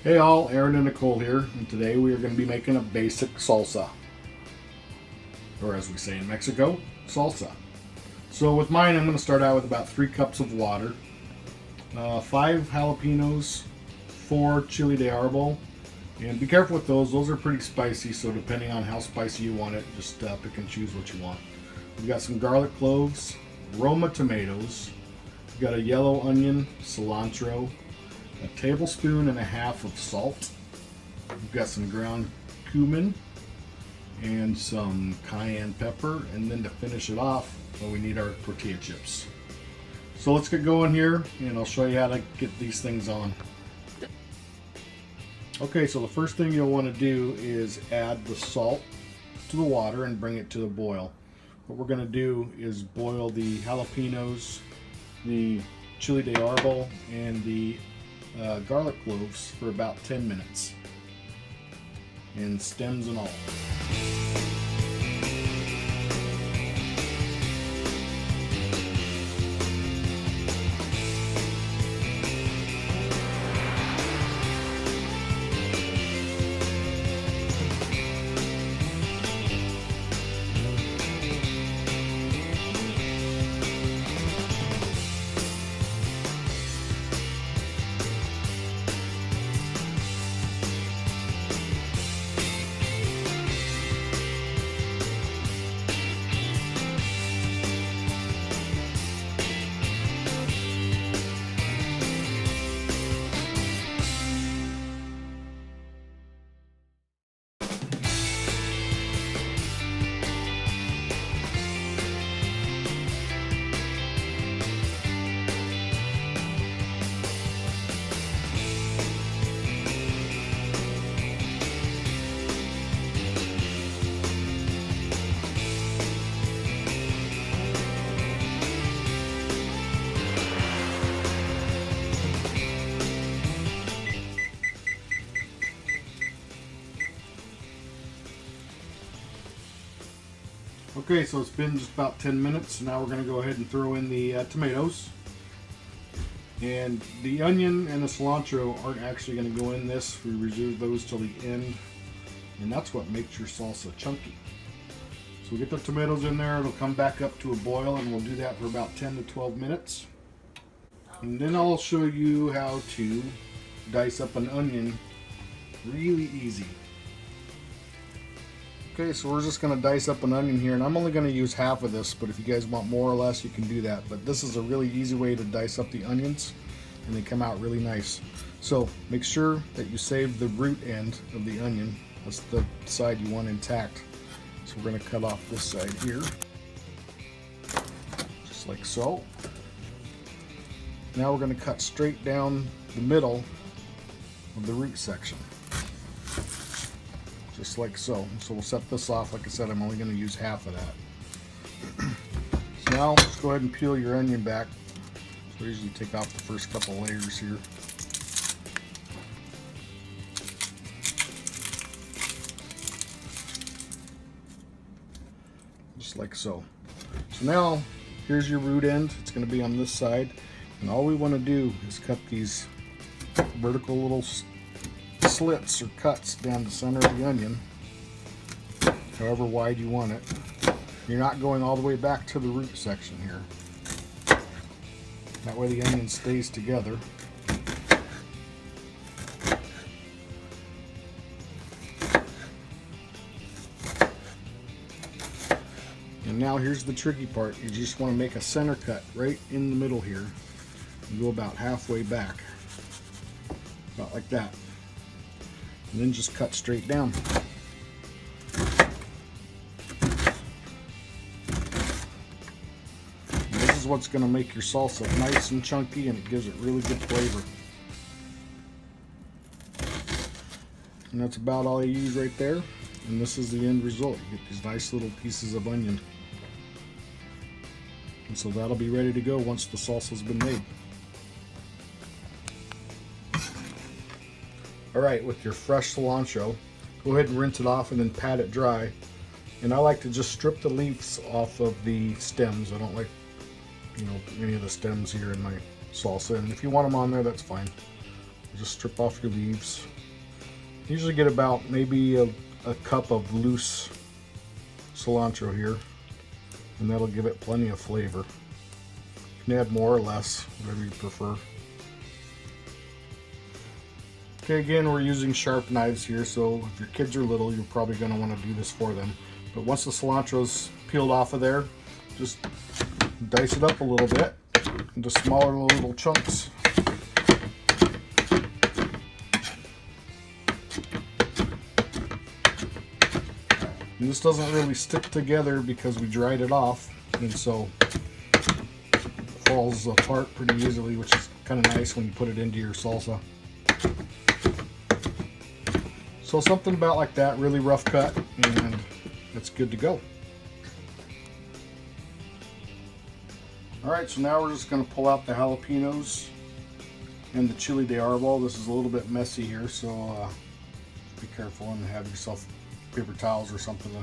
Hey all, Aaron and Nicole here, and today we are going to be making a basic salsa, or as we say in Mexico, salsa. So with mine, I'm going to start out with about 3 cups of water, 5 jalapenos, 4 chile de árbol, and be careful with those are pretty spicy, so depending on how spicy you want it, just pick and choose what you want. We've got some garlic cloves, Roma tomatoes, we've got a yellow onion, cilantro, a tablespoon and a half of salt. We've got some ground cumin and some cayenne pepper, and then to finish it off, well, we need our tortilla chips. So let's get going here and I'll show you how to get these things on. Okay, so the first thing you'll want to do is add the salt to the water and bring it to the boil. What we're going to do is boil the jalapenos, the chile de árbol, and the garlic cloves for about 10 minutes, and stems and all. Okay, so it's been just about 10 minutes. Now we're going to go ahead and throw in the tomatoes. And the onion and the cilantro aren't actually going to go in this. We reserve those till the end. And that's what makes your salsa chunky. So we'll get the tomatoes in there. It'll come back up to a boil, and we'll do that for about 10 to 12 minutes. And then I'll show you how to dice up an onion really easy. Okay, so we're just going to dice up an onion here, and I'm only going to use half of this, but if you guys want more or less, you can do that. But this is a really easy way to dice up the onions, and they come out really nice. So make sure that you save the root end of the onion. That's the side you want intact. So we're going to cut off this side here, just like so. Now we're going to cut straight down the middle of the root section, just like so. So we'll set this off. Like I said, I'm only going to use half of that. So now let's go ahead and peel your onion back. So I usually take off the first couple layers here. Just like so. So now here's your root end. It's going to be on this side. And all we want to do is cut these vertical little slits or cuts down the center of the onion, however wide you want it. You're not going all the way back to the root section here. That way the onion stays together. And now here's the tricky part. You just want to make a center cut right in the middle here and go about halfway back, about like that. And then just cut straight down. And this is what's going to make your salsa nice and chunky, and it gives it really good flavor. And that's about all I use right there. And this is the end result. You get these nice little pieces of onion. And so that'll be ready to go once the salsa's been made. Alright, with your fresh cilantro, go ahead and rinse it off and then pat it dry. And I like to just strip the leaves off of the stems. I don't like, any of the stems here in my salsa. And if you want them on there, that's fine. Just strip off your leaves. Usually get about maybe a cup of loose cilantro here, and that'll give it plenty of flavor. You can add more or less, whatever you prefer. Okay, again, we're using sharp knives here, so if your kids are little, you're probably going to want to do this for them. But once the cilantro's peeled off of there, just dice it up a little bit into smaller little chunks. And this doesn't really stick together because we dried it off, and so it falls apart pretty easily, which is kind of nice when you put it into your salsa. So something about like that, really rough cut, and it's good to go. Alright, so now we're just going to pull out the jalapenos and the chili de árbol. This is a little bit messy here, so be careful and have yourself paper towels or something to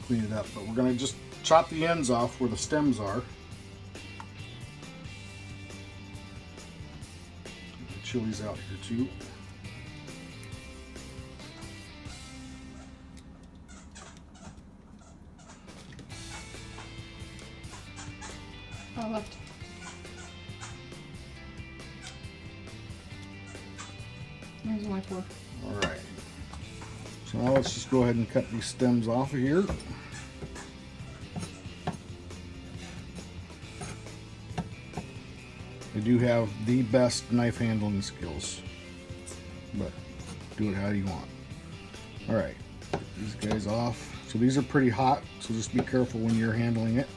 clean it up. But we're going to just chop the ends off where the stems are. The chili's out here too. Left. There's my fork. Alright. So now let's just go ahead and cut these stems off of here. I do have the best knife handling skills, but do it how you want. Alright, these guys off. So these are pretty hot, so just be careful when you're handling it.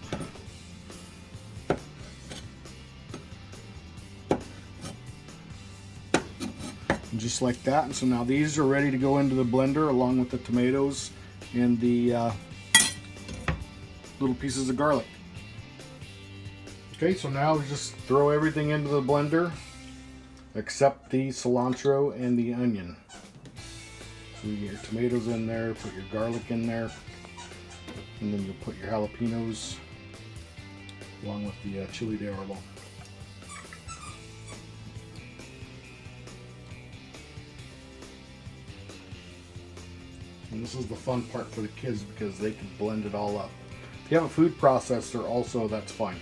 Just like that. And so now these are ready to go into the blender along with the tomatoes and the little pieces of garlic. Okay, so now we just throw everything into the blender except the cilantro and the onion. So you get your tomatoes in there, put your garlic in there, and then you'll put your jalapenos along with the chili de árbol. And this is the fun part for the kids because they can blend it all up. If you have a food processor also, that's fine.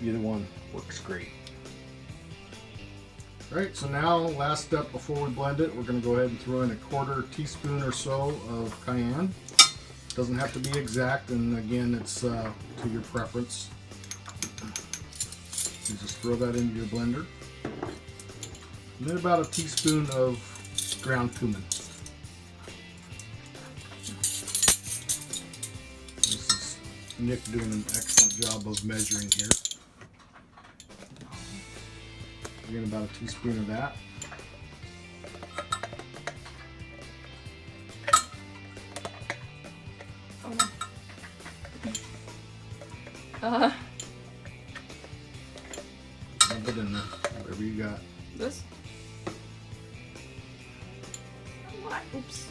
Either one works great. Alright, so now last step before we blend it, we're going to go ahead and throw in a 1/4 teaspoon or so of cayenne. Doesn't have to be exact, and again, it's to your preference. You just throw that into your blender. And then about a teaspoon of ground cumin. Nick doing an excellent job of measuring here. Again, about a teaspoon of that. Dump it in there, whatever you got. This? What? Oops.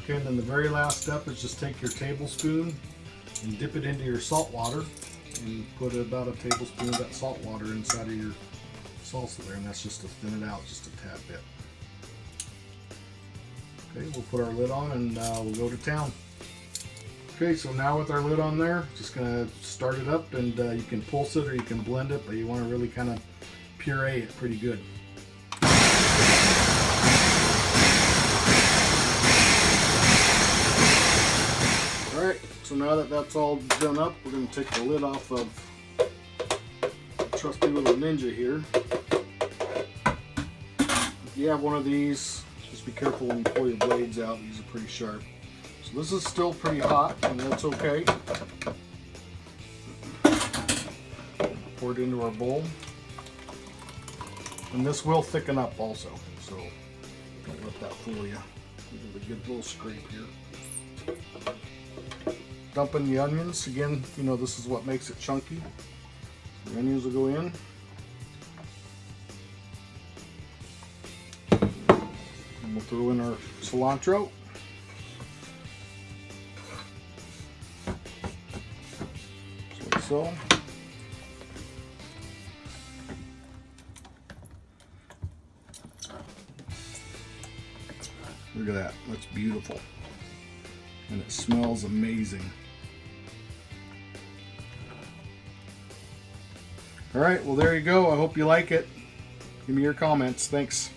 Okay, and then the very last step is just take your tablespoon and dip it into your salt water and put about a tablespoon of that salt water inside of your salsa there, and that's just to thin it out just a tad bit. Okay, we'll put our lid on and we'll go to town. Okay, so now with our lid on there, just gonna start it up, and you can pulse it or you can blend it, but you want to really kind of puree it pretty good. Alright, so now that that's all done up, we're going to take the lid off of the trusty little Ninja here. If you have one of these, just be careful when you pull your blades out. These are pretty sharp. So this is still pretty hot, and that's okay. Pour it into our bowl. And this will thicken up also, so don't let that fool you. Give it a good little scrape here. Dump in the onions. Again, you know, this is what makes it chunky. The onions will go in. And we'll throw in our cilantro. Just like so. Look at that. That's beautiful. And it smells amazing. All right, well, there you go. I hope you like it. Give me your comments. Thanks.